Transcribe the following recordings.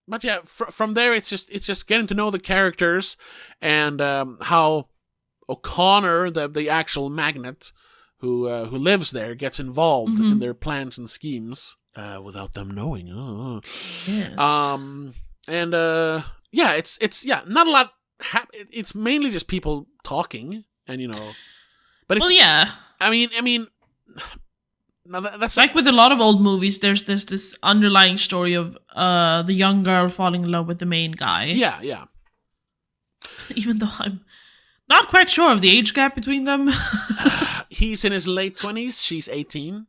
but yeah, from there it's just getting to know the characters and how O'Connor, the actual magnate who lives there, gets involved in their plans and schemes without them knowing. Oh. Yes. And it's not a lot. It's mainly just people talking, and but it's, I mean, that's like with a lot of old movies. There's this underlying story of the young girl falling in love with the main guy. Yeah. Even though I'm not quite sure of the age gap between them. He's in his late 20s. She's 18.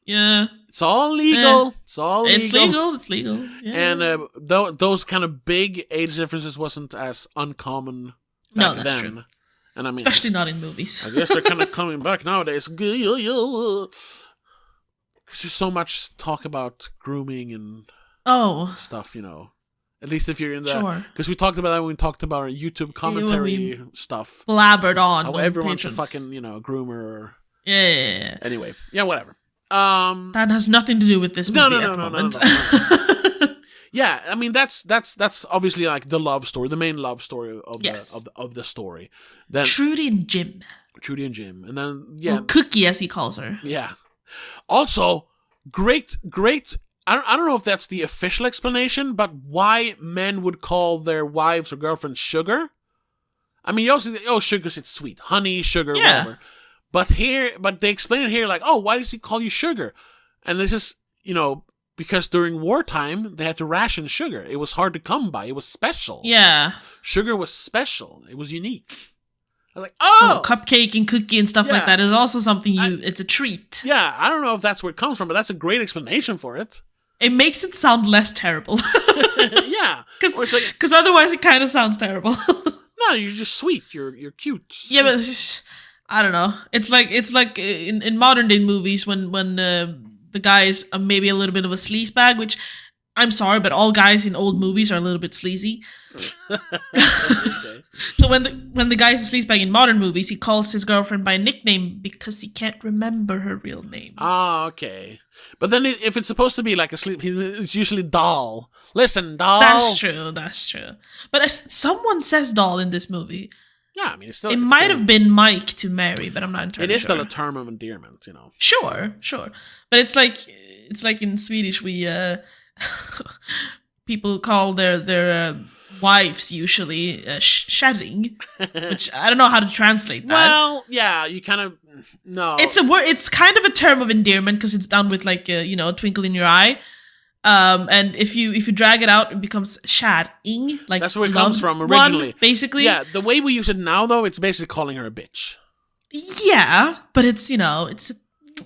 Yeah. It's all legal. It's all legal. It's legal. Yeah. And those kind of big age differences wasn't as uncommon back that's then. true. And I mean, especially not in movies. I guess they're kind of coming back nowadays. Because there's so much talk about grooming and stuff, At least if you're in the... Because we talked about that when we talked about our YouTube commentary stuff. Blabbered on. How everyone's a fucking, groomer. Or... Yeah. Anyway. Yeah, whatever. That has nothing to do with this movie at the moment. No. Yeah, I mean that's obviously like the love story, the main love story of the story. Then Trudy and Jim, and then or Cookie as he calls her. Yeah. Also, great. I don't know if that's the official explanation, but why men would call their wives or girlfriends sugar. I mean, you also sugar because it's sweet, honey, sugar, whatever. But they explain it here like, why does he call you sugar? And this is, because during wartime, they had to ration sugar. It was hard to come by. It was special. Yeah. Sugar was special. It was unique. I was like, so cupcake and cookie and stuff like that is also something it's a treat. Yeah, I don't know if that's where it comes from, but that's a great explanation for it. It makes it sound less terrible. Yeah. Because otherwise it kind of sounds terrible. No, you're just sweet. You're cute. Yeah, but it's just, I don't know. It's like in modern day movies when the guy is maybe a little bit of a sleazebag, which I'm sorry, but all guys in old movies are a little bit sleazy. Okay. So when the guy's a sleazebag in modern movies, he calls his girlfriend by a nickname because he can't remember her real name. Ah, okay. But then if it's supposed to be like a sleep, it's usually doll. Listen, doll. That's true. But someone says doll in this movie. Yeah, I mean, it might have been Mike to Mary, but I'm not entirely sure. It is still a term of endearment, Sure. But it's like in Swedish, we people call their wives usually kärring, which I don't know how to translate that. Well, yeah, you kind of no. It's a word. It's kind of a term of endearment because it's done with like a twinkle in your eye. And if you drag it out, it becomes kärring. Like that's where it comes from originally. Basically. Yeah, the way we use it now, though, it's basically calling her a bitch. Yeah, but it's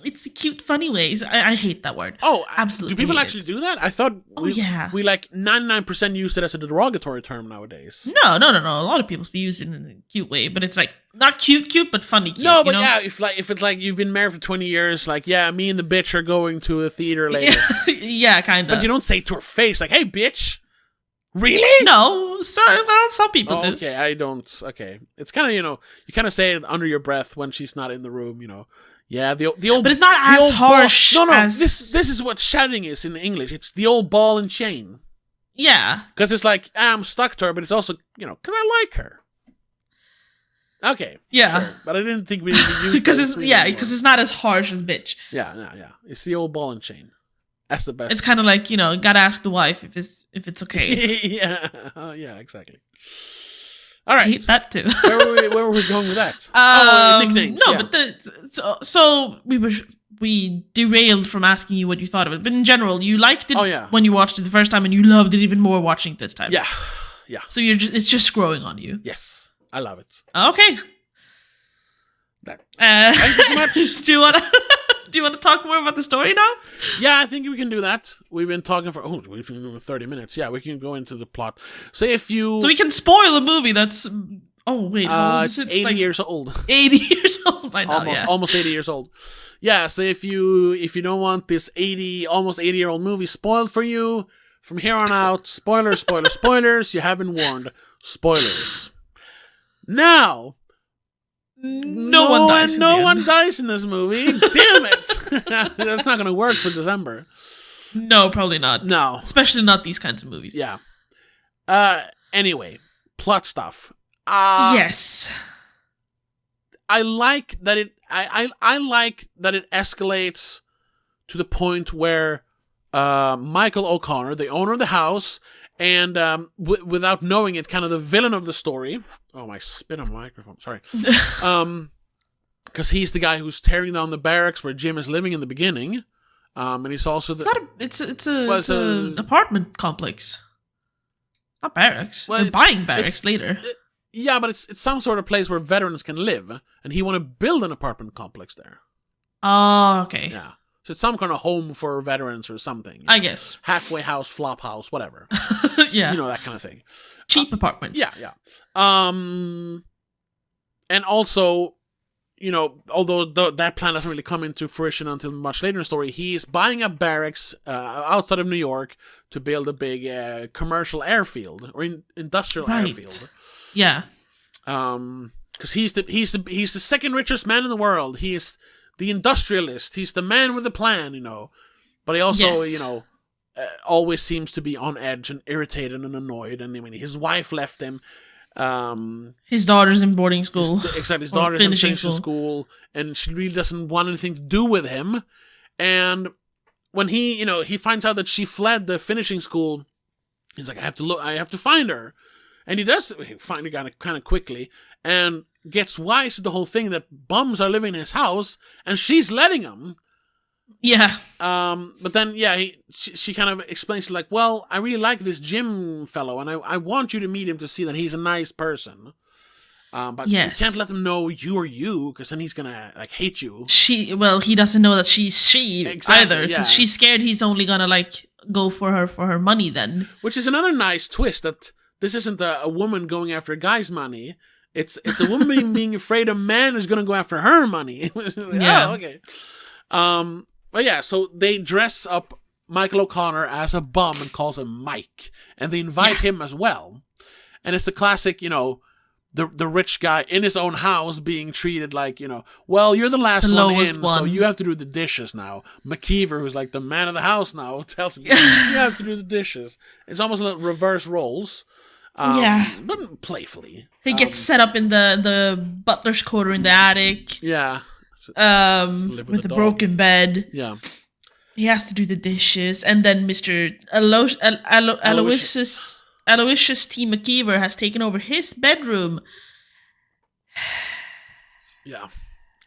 it's a cute, funny ways. I hate that word. Oh, absolutely. Do people actually do that? I thought we like 99% use it as a derogatory term nowadays. No. A lot of people still use it in a cute way, but it's like not cute, but funny cute. No, but yeah, if it's like you've been married for 20 years, like me and the bitch are going to a theater later. Yeah, kind of. But you don't say it to her face like, "Hey, bitch." Really? No. Some people do. Okay, I don't. Okay, it's kind of you kind of say it under your breath when she's not in the room. Yeah, the old. But it's not as harsh. No. As... This is what shouting is in English. It's the old ball and chain. Yeah. Because it's like I'm stuck to her, but it's also because I like her. Okay. Yeah. Sure. But I didn't think we needed to use because it's not as harsh as bitch. Yeah. It's the old ball and chain. That's the best. It's kind of like gotta ask the wife if it's okay. Yeah. Yeah. Exactly. All right. I hate that too. Where were we going with that? Nicknames. No, but so we derailed from asking you what you thought of it. But in general, you liked it when you watched it the first time, and you loved it even more watching it this time. Yeah. So it's just growing on you. Yes, I love it. Okay. Thank you so much. Do you want to talk more about the story now? Yeah, I think we can do that. We've been talking for 30 minutes. Yeah, we can go into the plot. So we can spoil a movie that's it's 80 years old. 80 years old by now. Almost 80 years old. Yeah, so if you don't want this almost 80-year-old movie spoiled for you, from here on out, spoilers, you have been warned. Spoilers. Now, no one dies in this movie. Damn it. That's not going to work for December. No, probably not. No. Especially not these kinds of movies. Yeah. Anyway, plot stuff. Yes. I like that it. I like that it escalates to the point where Michael O'Connor, the owner of the house, and without knowing it, kind of the villain of the story. Oh, I spit on my microphone. Sorry. Because he's the guy who's tearing down the barracks where Jim is living in the beginning, and he's also it's an apartment complex, not barracks. Well, They're buying barracks later. Yeah, but it's some sort of place where veterans can live, and he want to build an apartment complex there. Oh, okay. Yeah. So it's some kind of home for veterans or something. I guess. Halfway house, flop house, whatever. Yeah. You know, that kind of thing. Cheap apartments. Yeah. And also, you know, although that plan doesn't really come into fruition until much later in the story, he's buying a barracks outside of New York to build a big commercial airfield or industrial airfield. Yeah. Because he's the second richest man in the world. He is the industrialist. He's the man with a plan, you know. But he also, you know, always seems to be on edge and irritated and annoyed. And I mean, his wife left him. His daughter's in boarding school. His daughter's in finishing school, and she really doesn't want anything to do with him. And when he finds out that she fled the finishing school, he's like, I have to find her. And he does find her kind of quickly, and gets wise to the whole thing that bums are living in his house, and she's letting him. Yeah. But then, she kind of explains, like, well, I really like this Jim fellow, and I want you to meet him to see that he's a nice person. But you can't let him know you are you, because then he's gonna, like, hate you. He doesn't know that she's she either, because she's scared he's only gonna, like, go for her money then. Which is another nice twist, that this isn't a woman going after a guy's money. It's a woman being afraid a man is going to go after her money. Yeah. Oh, okay. But yeah, so they dress up Michael O'Connor as a bum and calls him Mike. And they invite him as well. And it's the classic, you know, the rich guy in his own house being treated like, you know, well, you're the last one in, so you have to do the dishes now. McKeever, who's like the man of the house now, tells him, you have to do the dishes. It's almost like reverse roles. But playfully. He gets set up in the butler's quarter in the attic. Yeah. With a broken bed. Yeah. He has to do the dishes. And then Mr. Aloysius T. McKeever has taken over his bedroom. Yeah.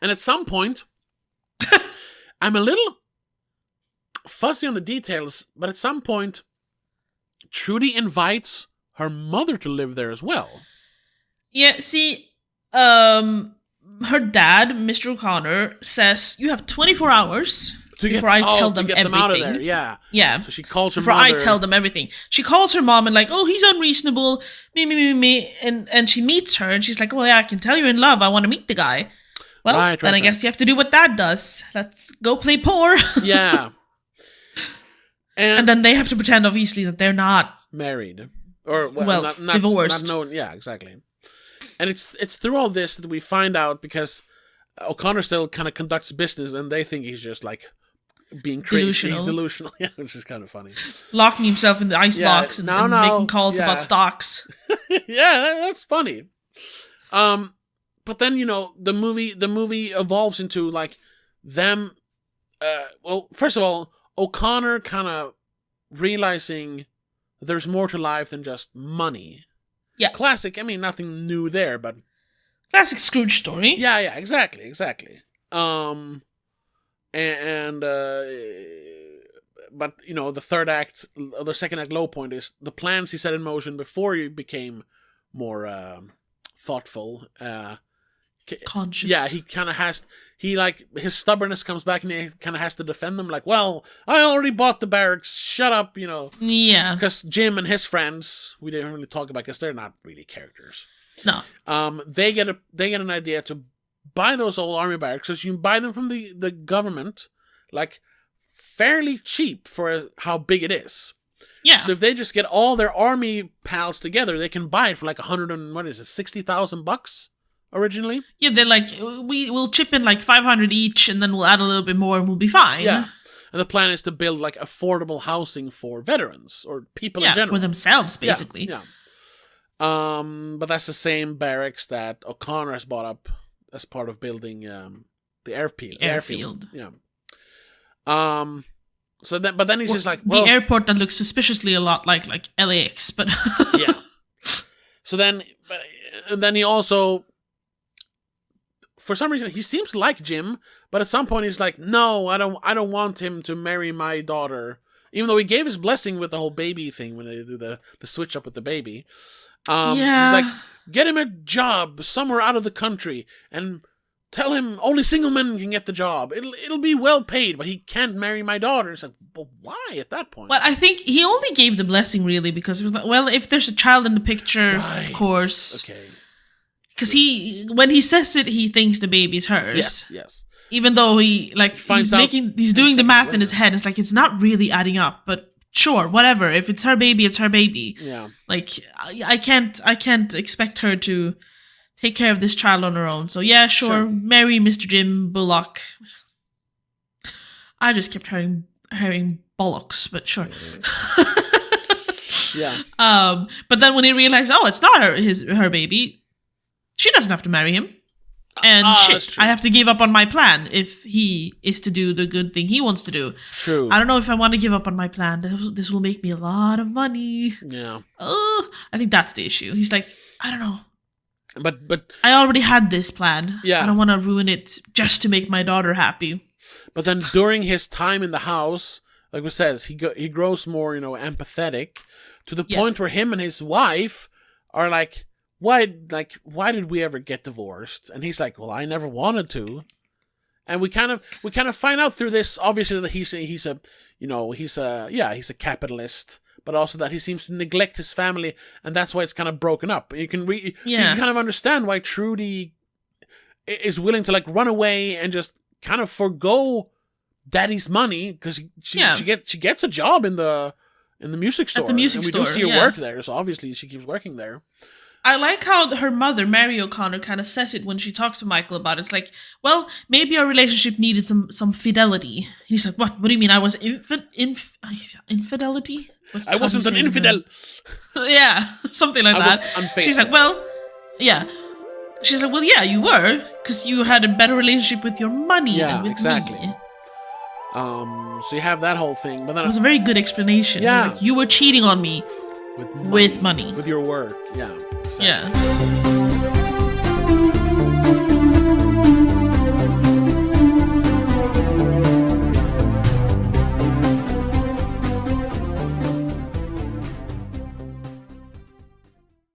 And at some point, I'm a little fuzzy on the details, but at some point, Trudy invites her mother to live there as well. Yeah, see, her dad, Mr. O'Connor, says you have 24 hours before I tell them everything. Out of there. Yeah. Yeah. So she calls her mother. Before I tell them everything. She calls her mom and like, oh, he's unreasonable, me. And she meets her and she's like, well, yeah, I can tell you're in love. I want to meet the guy. Well, then I guess you have to do what Dad does. Let's go play poor. Yeah. And then they have to pretend, obviously, that they're not married. Or, not divorced. Not known. Yeah, exactly. And it's through all this that we find out, because O'Connor still kind of conducts business and they think he's just like being crazy. Delusional. He's delusional. Yeah, which is kind of funny. Locking himself in the icebox and making calls about stocks. Yeah, that's funny. But then, you know, the movie evolves into like them. Well, first of all, O'Connor kind of realizing there's more to life than just money. Yeah. Classic, I mean, nothing new there, but... Classic Scrooge story. Yeah, exactly. But, you know, the second act low point is the plans he set in motion before he became more thoughtful. Conscious. Yeah, he kind of has... his stubbornness comes back and he kind of has to defend them. Like, well, I already bought the barracks. Shut up, you know. Yeah. Because Jim and his friends, we didn't really talk about because they're not really characters. No. They get an idea to buy those old army barracks. So you can buy them from the government, like, fairly cheap for how big it is. Yeah. So if they just get all their army pals together, they can buy it for like $60,000 originally. Yeah, they're like, we'll chip in like 500 each, and then we'll add a little bit more, and we'll be fine. Yeah, And the plan is to build like affordable housing for veterans or people in general. For themselves, basically. Yeah. But that's the same barracks that O'Connor has bought up as part of building the airfield. Yeah. So then, but then he's just like, well, the airport that looks suspiciously a lot like LAX, but yeah. So then, and then he also, for some reason, he seems to like Jim, but at some point he's like, no, I don't want him to marry my daughter, even though he gave his blessing with the whole baby thing when they do the switch up with the baby. He's like, get him a job somewhere out of the country and tell him only single men can get the job. It'll be well paid, but he can't marry my daughter. It's like, but why at that point? Well, I think he only gave the blessing really because it was like, well, if there's a child in the picture, of course. Okay. Because when he says it, he thinks the baby's hers. Yes. Even though he's doing the math in his head. It's like, it's not really adding up, but sure, whatever. If it's her baby, it's her baby. Yeah. Like, I can't expect her to take care of this child on her own. So yeah, sure. Marry Mr. Jim Bullock. I just kept hearing bollocks, but sure. Yeah. But then when he realized, oh, it's not her baby, she doesn't have to marry him. And shit, I have to give up on my plan if he is to do the good thing he wants to do. True. I don't know if I want to give up on my plan. This will make me a lot of money. Yeah. I think that's the issue. He's like, I don't know. But I already had this plan. Yeah. I don't want to ruin it just to make my daughter happy. But then during his time in the house, like it says, he grows more, empathetic to the point where him and his wife are like, why did we ever get divorced? And he's like, well, I never wanted to. And we kind of find out through this, obviously, that he's a capitalist, but also that he seems to neglect his family, and that's why it's kind of broken up. You can kind of understand why Trudy is willing to like run away and just kind of forgo daddy's money because she gets a job in the music store. At the music store, we do see her work there, so obviously she keeps working there. I like how her mother, Mary O'Connor, kind of says it when she talks to Michael about it. It's like, well, maybe our relationship needed some fidelity. He's like, what? What do you mean? I was infidelity? I wasn't an infidel. Yeah, something like that. She's like, well, yeah. She's like, well, yeah, you were, because you had a better relationship with your money than with exactly. me. So you have that whole thing, but then it was a very good explanation. Yeah, like, you were cheating on me with money. With your work, yeah. Exactly. Yeah.